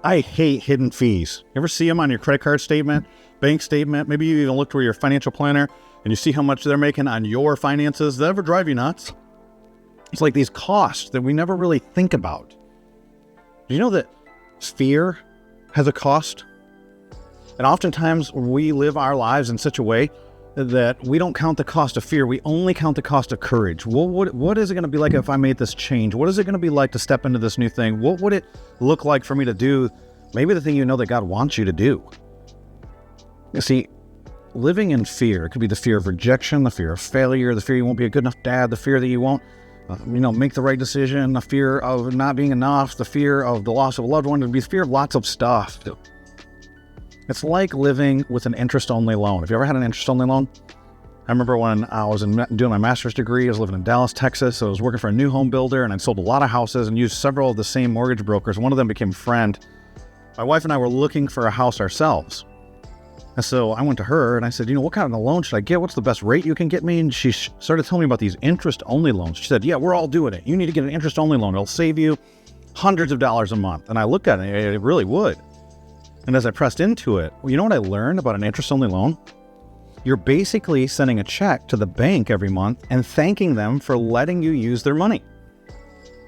I hate hidden fees. You ever see them on your credit card statement, bank statement? Maybe you even look to your financial planner and you see how much they're making on your finances. Does that ever drive you nuts? It's like these costs that we never really think about. Do you know that fear has a cost? And oftentimes we live our lives in such a way that we don't count the cost of fear. We only count the cost of courage. What is it going to be like if I made this change? What is it going to be like to step into this new thing? What would it look like for me to do maybe the thing you know that God wants you to do? You see, living in fear, it could be the fear of rejection, the fear of failure, the fear you won't be a good enough dad, the fear that you won't make the right decision, the fear of not being enough, the fear of the loss of a loved one. It would be the fear of lots of stuff. It's like living with an interest-only loan. Have you ever had an interest-only loan? I remember when I was doing my master's degree, I was living in Dallas, Texas. So I was working for a new home builder, and I'd sold a lot of houses and used several of the same mortgage brokers. One of them became a friend. My wife and I were looking for a house ourselves. And so I went to her and I said, what kind of a loan should I get? What's the best rate you can get me? And she started telling me about these interest-only loans. She said, yeah, we're all doing it. You need to get an interest-only loan. It'll save you hundreds of dollars a month. And I looked at it, it really would. And as I pressed into it, you know what I learned about an interest-only loan? You're basically sending a check to the bank every month and thanking them for letting you use their money.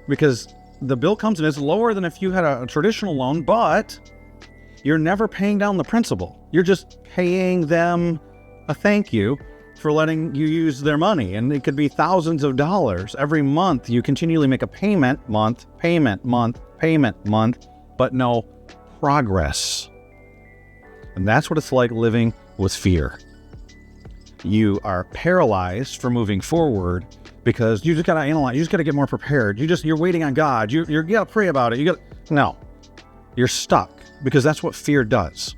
Because the bill comes in, it's lower than if you had a traditional loan, but you're never paying down the principal. You're just paying them a thank you for letting you use their money. And it could be thousands of dollars. Every month, you continually make a payment, month, but no progress. And that's what it's like living with fear. You are paralyzed for moving forward because you just got to analyze. You just got to get more prepared. You're waiting on God. You got to pray about it. No, you're stuck because that's what fear does.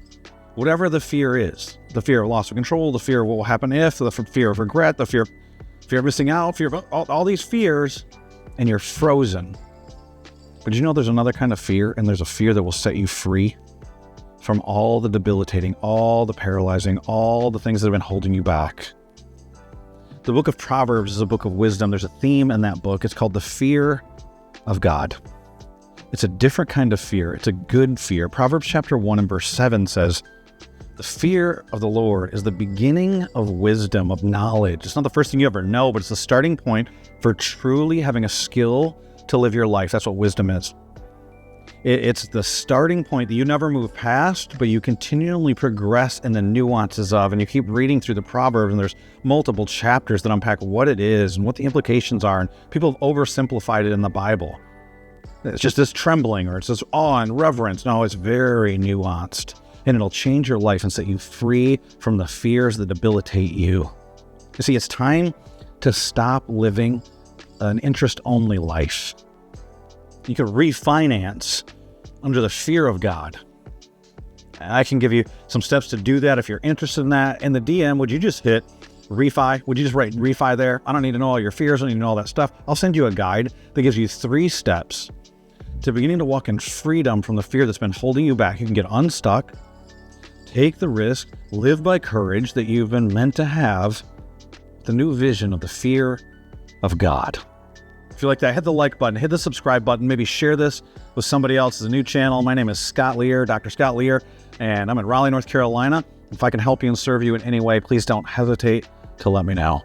Whatever the fear is, the fear of loss of control, the fear of what will happen if, the fear of regret, the fear of missing out, fear of all these fears, and you're frozen. But there's another kind of fear, and there's a fear that will set you free from all the debilitating, all the paralyzing, all the things that have been holding you back. The book of Proverbs is a book of wisdom. There's a theme in that book. It's called the fear of God. It's a different kind of fear. It's a good fear. Proverbs chapter 1 and verse 7 says, the fear of the Lord is the beginning of wisdom, of knowledge. It's not the first thing you ever know, but it's the starting point for truly having a skill to live your life. That's what wisdom is. It's the starting point that you never move past, but you continually progress in the nuances of, and you keep reading through the Proverbs, and there's multiple chapters that unpack what it is and what the implications are, and people have oversimplified it in the Bible. It's just this trembling, or it's this awe and reverence. No, it's very nuanced, and it'll change your life and set you free from the fears that debilitate you. You see, it's time to stop living an interest-only life. You can refinance under the fear of God. And I can give you some steps to do that if you're interested in that. In the DM, would you just hit refi? Would you just write refi there? I don't need to know all your fears. I don't need to know all that stuff. I'll send you a guide that gives you 3 steps to beginning to walk in freedom from the fear that's been holding you back. You can get unstuck, take the risk, live by courage that you've been meant to have, the new vision of the fear of God. If you like that, hit the like button, hit the subscribe button, maybe share this with somebody else. It's a new channel. My name is Scott Lehr, Dr. Scott Lehr, and I'm in Raleigh, North Carolina. If I can help you and serve you in any way, please don't hesitate to let me know.